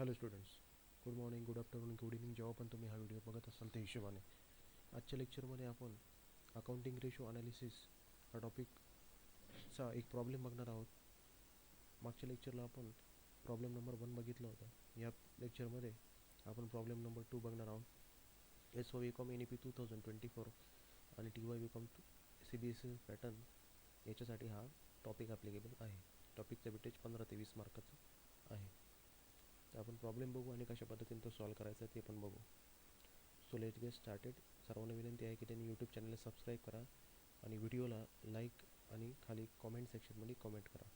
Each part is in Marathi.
Hello students, good morning, good afternoon, good evening. जेव्हा पण तुम्ही हा व्हिडिओ बघत असाल त्या हिशोबाने आजच्या लेक्चरमध्ये आपण अकाउंटिंग रेशो अनालिसिस हा टॉपिकचा एक प्रॉब्लेम बघणार आहोत. मागच्या लेक्चरला आपण प्रॉब्लेम नंबर 1 बघितलं होतं. या लेक्चरमध्ये आपण प्रॉब्लेम नंबर 2 बघणार आहोत. S O com N E P 2024 आणि T Y com C B S E pattern याच्यासाठी हा टॉपिक ॲप्लिकेबल आहे. टॉपिकचा वेटेज 15 ते 20 मार्काचं आहे. आपण प्रॉब्लेम बघू आणि कशा पद्धतीने तो सॉल्व करायचा ते पण बघू. So let's get started. सर्वांना विनंती आहे की त्यांनी यूट्यूब चॅनलला सबस्क्राईब करा आणि व्हिडिओला लाईक आणि खाली कॉमेंट सेक्शनमध्ये कॉमेंट करा.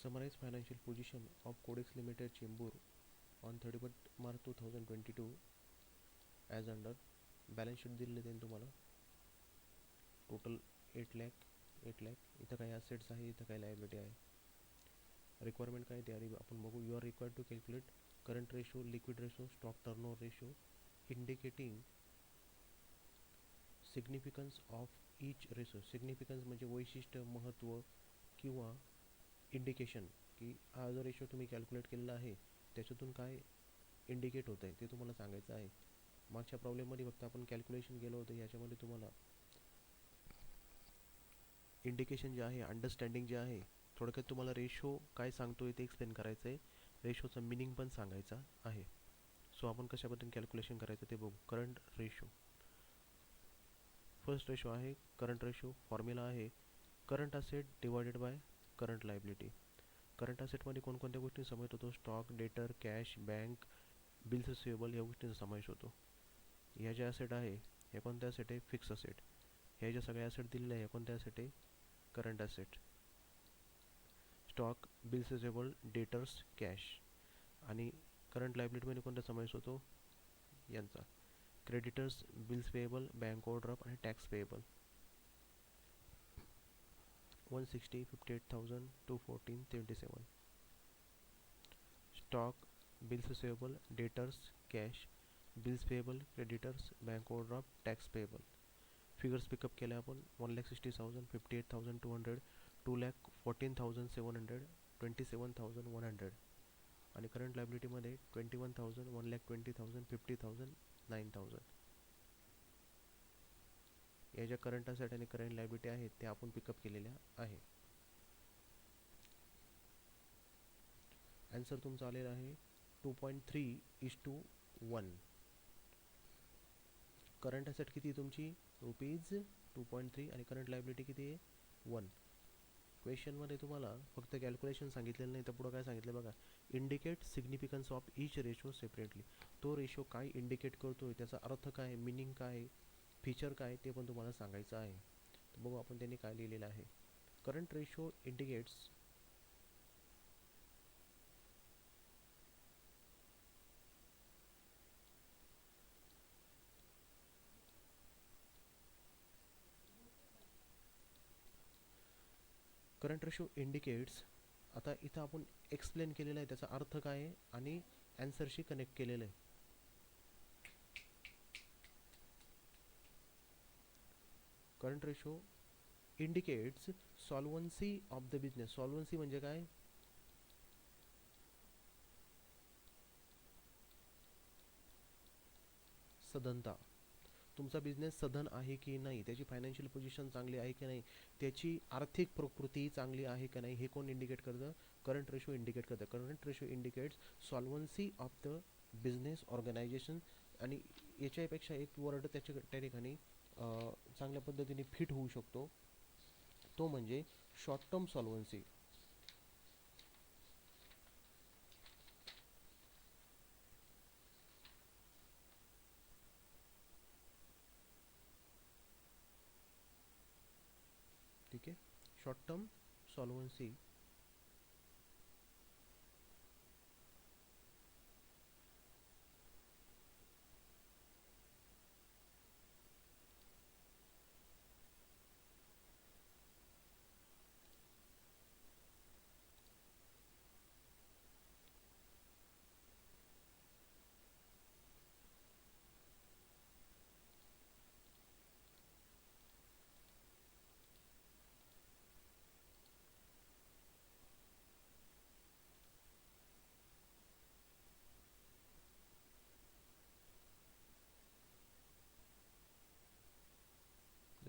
Summarise financial position of Codex limited Chembur on 31 March 2022 as under. Balance sheet दिलेले त्यांनी तुम्हाला. टोटल 8 लाख. इथं काही ॲसेट्स आहे, इथं काही लायबिलिटी आहे. रिक्वायरमेंट काय ते आधी आपण बघू. You are required to calculate current ratio, liquid ratio, stock turnover ratio indicating significance of each ratio. Significance म्हणजे वैशिष्ट्य, महत्त्व किंवा इंडिकेशन, की हा जो रेशो तुम्ही कॅल्क्युलेट केलेला आहे त्याच्यातून काय इंडिकेट होतं आहे ते तुम्हाला सांगायचं आहे. मागच्या प्रॉब्लेममध्ये फक्त आपण कॅल्क्युलेशन केलं होतं. याच्यामध्ये तुम्हाला इंडिकेशन जे आहे, अंडरस्टँडिंग जे आहे, थोडक्यात तुम्हाला रेशो काय सांगतो आहे ते एक्सप्लेन करायचं आहे. रेशोचा मिनिंग पण सांगायचा आहे. सो आपण कशा पद्धतीने कॅल्क्युलेशन करायचं ते बघू. Current ratio. फर्स्ट रेशो आहे करंट रेशो. फॉर्म्युला आहे current asset divided by current liability. Current असेटमध्ये कोणकोणत्या गोष्टी समावेश होतो? स्टॉक, डेटर, कॅश, बँक, बिल्स रिसिवेबल या गोष्टींचा समावेश होतो. ह्या ज्या असेट आहे ह्या कोणत्या असेट आहे? Fix asset. ह्या ज्या सगळ्या असेट दिलेल्या आहे कोणत्या असेट आहे? Current asset. Stock, bills receivable, debtors, cash. आणि करंट लायबिलिटीमध्ये कोणता समावेश होतो? यांचा creditors, bills payable, bank overdraft आणि tax payable. 160, 58,000, 214, 77. Stock, bills receivable, debtors, cash, bills payable, creditors, bank overdraft, tax payable. Figures pick up केल्या आपण. 1,60,000, 58,200, 2,14,700, 27,100. आणि करंट लायबिलिटीमध्ये 21,000, 1,20,000, 50,000, 9,000. या ज्या करंट असेट आणि करंट लायबिलिटी आहेत त्या आपण पिकअप केलेल्या आहे. आन्सर तुमचा आलेला आहे 2.3:1. करंट असेट किती तुमची? ₹2.3 आणि करंट लायबिलिटी किती आहे? 1. क्वेश्चनमध्ये तुम्हाला फक्त कॅल्क्युलेशन सांगितलेलं नाही तर पुढं काय सांगितलं बघा. Indicate significance of each ratio separately. तो रेशो काय इंडिकेट करतोय, त्याचा अर्थ काय, मिनिंग काय, फीचर काय ते पण तुम्हाला सांगायचं आहे. तर बघू आपण त्यांनी काय लिहिलेलं आहे. Current ratio indicates current ratio indicates. आता इथं आपण एक्सप्लेन केलेलं आहे त्याचा अर्थ काय आहे आणि ॲन्सरशी कनेक्ट केलेलं आहे. Current ratio indicates solvency of the business. Solvency म्हणजे काय? सधनता. तुमचा बिझनेस सधन आहे की नाही, त्याची फायनान्शियल पोझिशन चांगली आहे की नाही, त्याची आर्थिक प्रकृती चांगली आहे की नाही, हे कोण इंडिकेट करतं? करंट रेशो इंडिकेट करतं. Current ratio indicates solvency of the business organization. आणि याच्यापेक्षा एक वर्ड त्या ठिकाणी चांगल्या पद्धतीने फिट होऊ शकतो, तो म्हणजे शॉर्ट टर्म सॉल्वन्सी. ठीक आहे. Short term solvency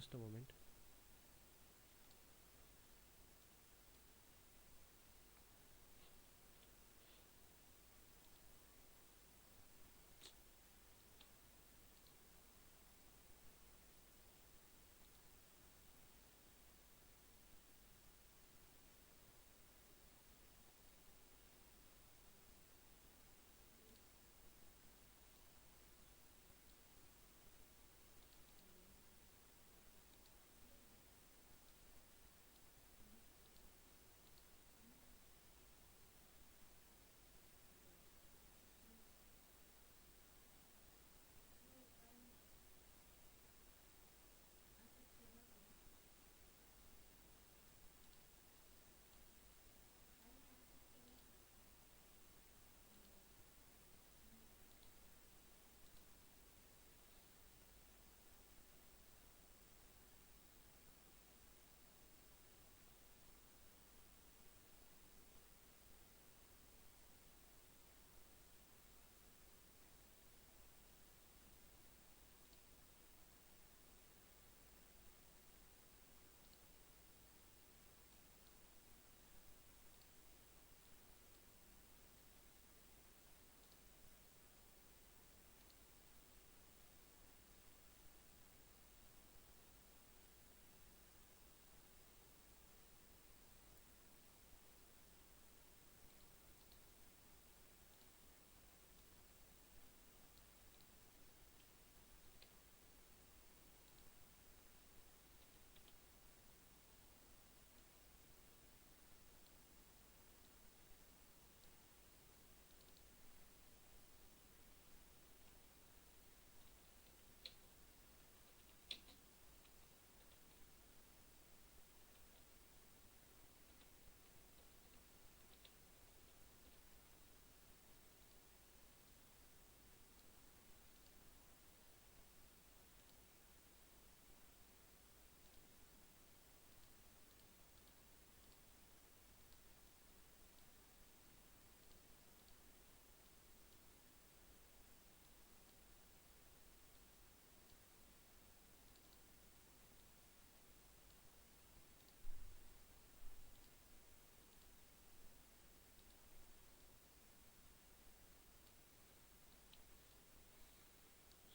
Just a moment.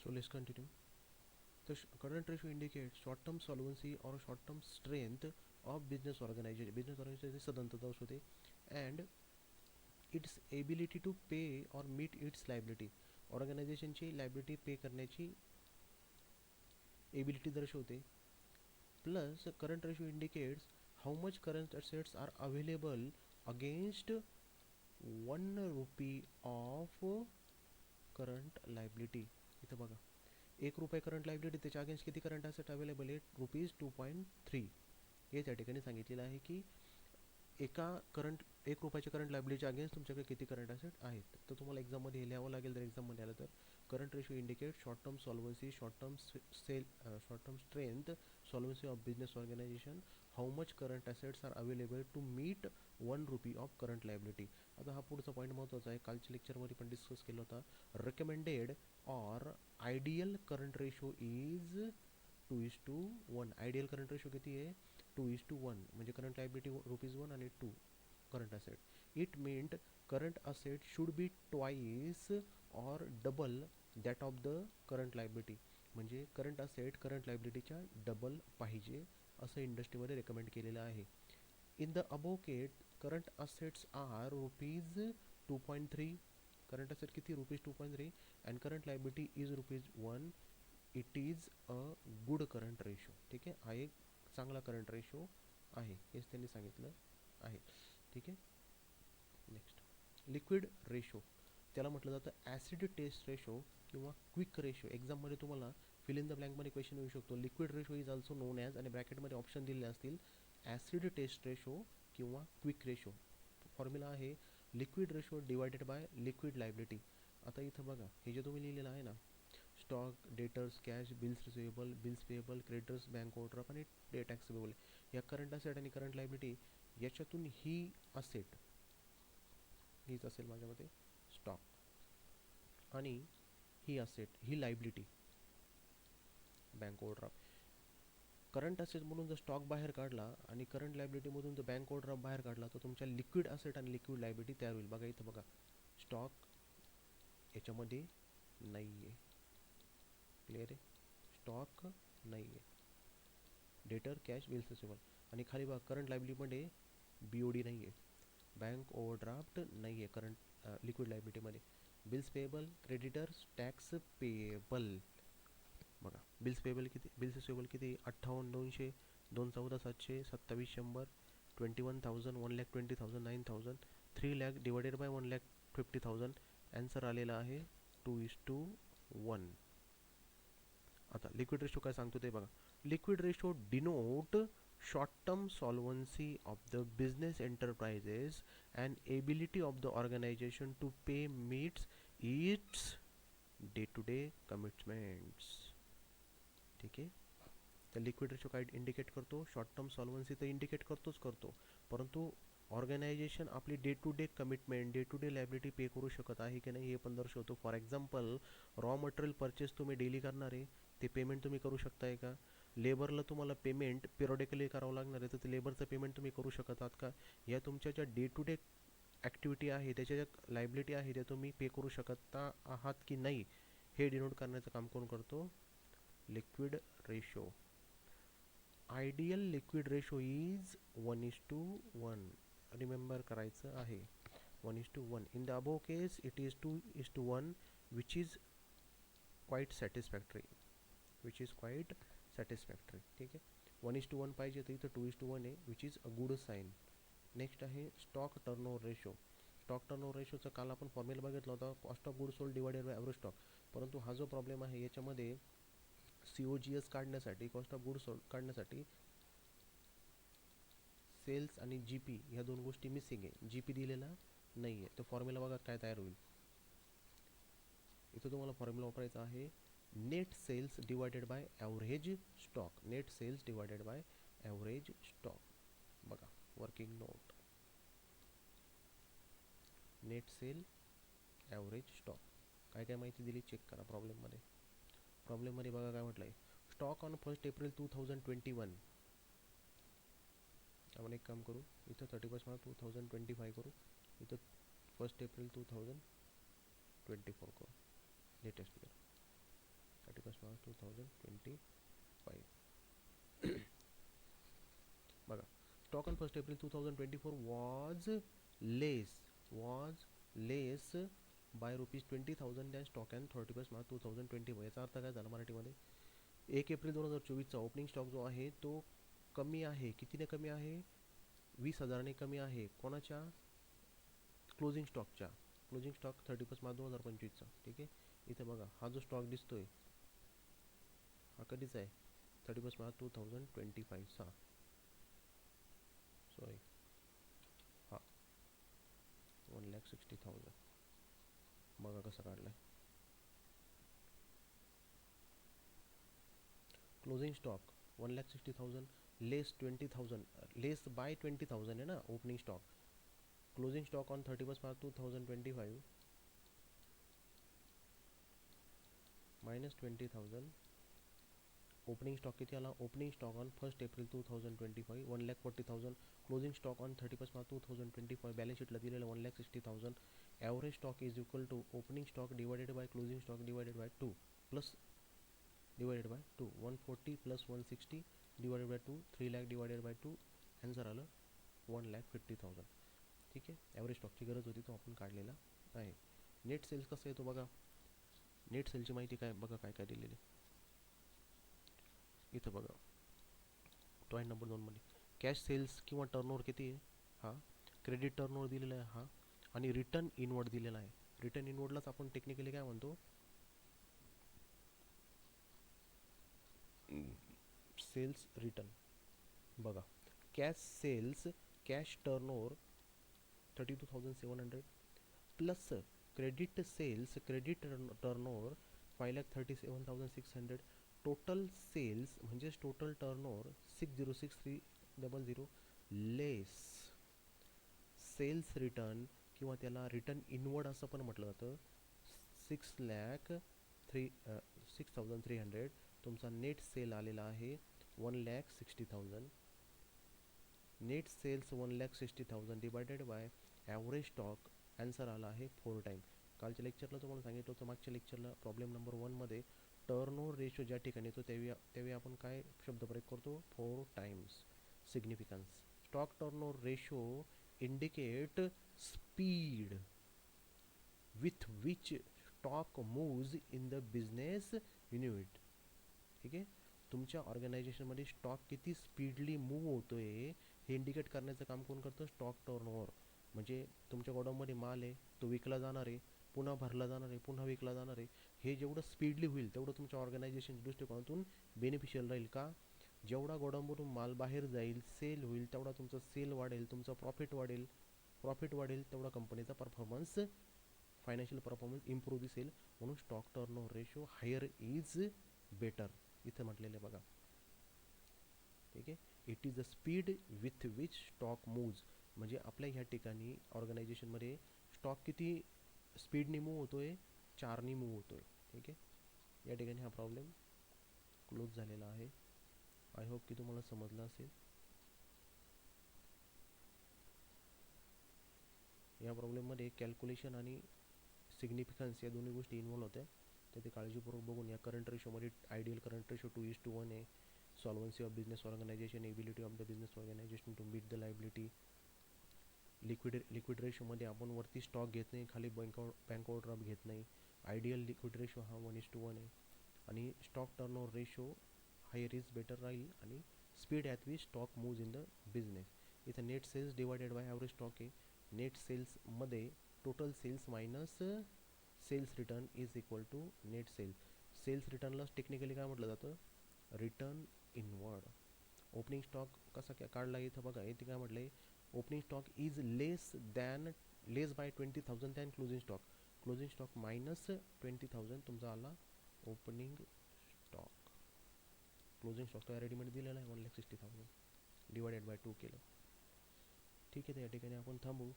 So let's continue. The current ratio indicates short-term solvency or short-term strength of business organization. Business organization सदंतता असू दे and its ability to pay or meet its liability. ऑर्गनायझेशनची लायबिलिटी पे करण्याची एबिलिटी दर्शवते. Plus current ratio indicates how much current assets are available against 1 rupee of current liability. इथं बघा, 1 रुपये करंट लायबिलिटी, त्याच्या अगेन्स्ट किती करंट असेट अवेलेबल आहे, ₹2.3. हे त्या ठिकाणी सांगितलेलं आहे की एका करंट 1 रुपयाच्या करंट लायबिलिटीच्या अगेन्स्ट तुमच्याकडे किती करंट असेट आहेत. तर तुम्हाला एक्झाममध्ये हे लिहावं लागेल. जर एक्झाममध्ये आलं तर current ratio indicate short term solvency, short term short term strength, solvency of business organization, how much current assets are available to meet 1 rupee of current liability. आता हा पुढचा पॉईंट महत्त्वाचा आहे, कालच्या लेक्चरमध्ये पण डिस्कस केला होता. Recommended or ideal current ratio is 2:1. Ideal current ratio किती आहे, 2:1. म्हणजे करंट लायबिलिटी ₹1 आणि 2 current asset. It meant current asset should be twice or double that of the current liability. म्हणजे करंट असेट करंट लायबिलिटीच्या डबल पाहिजे असं इंडस्ट्रीमध्ये रेकमेंड केलेलं आहे. In the above case current assets are ₹2.3. Current asset किती, ₹2.3 and current liability is ₹1. It is a good current ratio. ठीक आहे, हा एक चांगला करंट रेशो आहे, हेच त्यांनी सांगितलं आहे. ठीक आहे. नेक्स्ट लिक्विड रेशो, त्याला म्हटलं जातं ॲसिड टेस्ट रेशो किंवा क्विक रेशो. एक्झाममध्ये तुम्हाला फिल इन द ब्लँकमध्ये क्वेश्चन येऊ शकतो. Liquid ratio is also non as, आणि ब्रॅकेटमध्ये ऑप्शन दिलेले असतील, ॲसिड टेस्ट रेशो किंवा क्विक रेशो. फॉर्म्युला आहे liquid ratio divided by liquid liability. आता इथं बघा, हे जे तुम्ही लिहिलेलं आहे ना, stock, debtors, cash, bills receivable, bills payable, creditors, bank overdraft आणि डे टॅक्सेबल, या करंट असेट आणि करंट लायबिलिटी, याच्यातून ही असेट हीच असेल माझ्या मते स्टॉक, आणि ही असेट ही लायबिलिटी बँक ओव्हरड्राफ्ट. करंट असेटमधून जर स्टॉक बाहेर काढला आणि करंट लायबिलिटीमधून जर बँक ओव्हरड्राफ्ट बाहेर काढला तर तुमच्या लिक्विड असेट आणि लिक्विड लायबिलिटी तयार होईल. बघा इथं बघा, स्टॉक याच्यामध्ये नाही आहे, क्लिअर आहे, स्टॉक नाही आहे, डेटर कॅश बिल्स रिसिवेबल. आणि खाली बघा करंट लायबिलिटीमध्ये BOD नाही आहे, बँक ओव्हरड्राफ्ट नाही आहे करंट लिक्विड लायबिलिटीमध्ये. Bills payable, creditors, tax payable. बघा बिल्स पेएबल किती, बिल्स रिसिवेबल किती, 58,200, 214,700, 27,100, 21,000, 1,20,000, 9,000, 3,00,000 डिवायडेड बाय 1,50,000. ॲन्सर आलेला आहे 2:1. आता लिक्विड रेशो काय सांगतो ते बघा. Liquid ratio denote short term solvency of the business enterprises and ability of the organisation to pay meets its day to day commitments. ठीक आहे. तर लिक्विड रेशो काय इंडिकेट करतो, शॉर्ट टर्म सॉल्वन्सी तर इंडिकेट करतोच करतो, परंतु ऑर्गनायझेशन आपली day to day commitment, day to day liability pay करू शकत आहे की नाही हे पण दर्शवतो. For example, raw material purchase तुम्ही डेली करणार आहे, ते पेमेंट तुम्ही करू शकताय का? लेबरला तुम्हाला पेमेंट पिरियडिकली करावं लागणार आहे, तर ते लेबरचं पेमेंट तुम्ही करू शकत आहात का? या तुमच्या ज्या डे टू डे ॲक्टिव्हिटी आहे, त्याच्या ज्या लायबिलिटी आहे त्या तुम्ही पे करू शकता आहात की नाही, हे डिनोट करण्याचं काम कोण करतो? Liquid ratio. Ideal liquid ratio is 1:1. Remember करायचं आहे, 1:1. In the above case it is 2:1, which is quite satisfactory, which is quite satisfactory. ठीक आहे. 1:1 पाहिजे तर इथं 2:1 आहे, which is a good sign. Next आहे stock turnover ratio. Stock turnover रेशोचा काल आपण फॉर्म्युला बघितला होता, cost of good sold divided by average stock. परंतु हा जो प्रॉब्लेम आहे याच्यामध्ये COGS काढण्यासाठी, कॉस्ट ऑफ गुड सोल्ड काढण्यासाठी सेल्स आणि GP ह्या दोन गोष्टी मिसिंग आहे. GP दिलेला नाही आहे. तर फॉर्म्युला बघा काय तयार होईल. इथं तुम्हाला फॉर्म्युला वापरायचा आहे net sales divided by average stock. Net sales divided by average stock. बघा working note, net sale average stock. काय काय माहिती दिली चेक करा प्रॉब्लेममध्ये. प्रॉब्लेममध्ये बघा काय म्हटलं आहे, स्टॉक ऑन 1 एप्रिल 2021. आपण एक काम करू, इथं 31 मार्च 2025 करू, इथं 1 एप्रिल 2024 करू, लेटेस्ट इयर 31 मार्च 2025. बघा stock on 1 April 2024 was less by ₹20,000 than stock and 31 March 2025. याचा अर्थ काय झाला मराठीमध्ये, 1 एप्रिल 2024चा ओपनिंग स्टॉक जो आहे तो कमी आहे. कितीने कमी आहे? 20,000ने कमी आहे. कोणाच्या? क्लोजिंग स्टॉकच्या. क्लोजिंग स्टॉक 31 मार्च 2025चा. ठीक आहे. इथे बघा हा जो स्टॉक दिसतोय हा कधीचा आहे? 31 मार्च 2025चा. सॉरी, हा 1,60,000. बघा कसा काढलाय. Closing stock 1,60,000 less 20,000, less by 20,000 आहे ना opening stock. Closing stock on 31 March 2025 minus 20,000. Opening stock किती आला? Opening stock on 1 April 2025 1,40,000. Closing stock on 31 March 2025 balance शीटला दिलेलं 1,60,000. Average stock is equal to opening stock divided by closing stock divided by 2 plus divided by 2. 140 plus 160 divided by 2, 3,00,000 divided by 2. Answer आलं 1,50,000. ठीक आहे. ॲव्हरेज स्टॉकची गरज होती तो आपण काढलेला आहे. नेट सेल्स कसं येतो बघा, नेट सेलची माहिती काय बघा, काय काय दिलेली इथं बघा. पॉईंट नंबर 2 मध्ये कॅश सेल्स किंवा टर्नओव्हर किती आहे? हा क्रेडिट टर्नओव्हर दिलेला आहे हा, आणि रिटर्न इनवर्ड दिलेला आहे. रिटर्न इनवर्डलाच आपण टेक्निकली काय म्हणतो? Sales return. बघा cash sales, cash turnover 32,700 plus credit sales, credit turnover 5,37,600. Total sales म्हणजेच total turnover 6,06,300 less sales return किंवा त्याला रिटर्न इनवर्ड असं पण म्हटलं जातं 6,03,300. तुमचा नेट सेल आलेला आहे 1,60,000. Net sales 1,60,000 divided by average stock. Answer आला आहे 4 टाईम. कालच्या लेक्चरला तुम्हाला सांगितलं होतं, मागच्या लेक्चरला प्रॉब्लेम नंबर 1मध्ये टर्नओव्हर रेशो ज्या ठिकाणी येतो त्यावेळी आपण काय शब्द प्रयोग करतो? 4 times. Significance. Stock turnover ratio indicate speed with which stock moves in the business unit. ठीक आहे, तुमच्या ऑर्गनायझेशनमध्ये स्टॉक किती स्पीडली मूव्ह होतोय हे इंडिकेट करण्याचं काम कोण करतं? Stock turnover. म्हणजे तुमच्या गोडाऊनमध्ये माल आहे, तो विकला जाणार आहे, पुन्हा भरला जाणार आहे, पुन्हा विकला जाणार आहे. हे जेवढं स्पीडली होईल तेवढं तुमच्या ऑर्गनायझेशनच्या दृष्टिकोनातून बेनिफिशियल राहील. का? जेवढा गोडाऊनमधून माल बाहेर जाईल, सेल होईल, तेवढा तुमचा सेल वाढेल, तुमचा प्रॉफिट वाढेल. प्रॉफिट वाढेल तेवढा कंपनीचा परफॉर्मन्स, फायनान्शियल परफॉर्मन्स इम्प्रूव्ह दिसेल. म्हणून stock turnover ratio higher is better इथं म्हटलेलं आहे बघा. ठीक आहे, it is the speed with which stock moves. म्हणजे आपल्या ह्या ठिकाणी ऑर्गनायझेशनमध्ये स्टॉक किती स्पीडनी मूव्ह होतोय? 4नी मूव्ह होतोय. ठीक आहे, या ठिकाणी हा प्रॉब्लेम क्लोज झालेला आहे. आय होप की तुम्हाला समजलं असेल. या प्रॉब्लेममध्ये कॅल्क्युलेशन आणि सिग्निफिकन्स या दोन्ही गोष्टी इन्व्हॉल्व होत्या. तर ते काळजीपूर्वक बघून या. करंट रेशोमध्ये आयडियल करंट रेशो 2:1 आहे. Solvency of business organisation, ability of the business organisation to meet the liability. Liquid रेशोमध्ये आपण वरती स्टॉक घेत नाही, खाली बँक ओव्हरड्राफ्ट घेत नाही. आयडियल लिक्विड रेशो हा 1:1 आहे. आणि stock turnover ratio higher is better राहील. आणि speed at which stock moves in the business. इथं net sales divided by average stock आहे. नेट सेल्समध्ये total sales minus sales return is equal to net sale. Sales रिटर्नला टेक्निकली काय म्हटलं जातं? Return inward. ओपनिंग स्टॉक कसा काढला इथं बघा. इथे काय म्हटलं आहे? Opening stock is less by 20,000 than closing stock. Closing stock minus 20,000 तुमचा आला ओपनिंग स्टॉक. क्लोजिंग स्टॉक तो रेडीमेड दिलेला आहे 1,60,000 डिवायडेड बाय 2 केलं. ठीक आहे, तर या ठिकाणी आपण थांबू.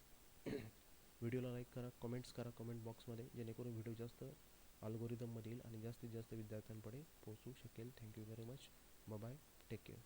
व्हिडिओला लाईक करा, कमेंट्स करा कमेंट बॉक्समध्ये, जेणेकरून व्हिडिओ जास्त अल्गोरिदममध्ये येईल आणि जास्तीत जास्त विद्यार्थ्यांकडे पोहोचू शकेल. Thank you very much. Bye, take care.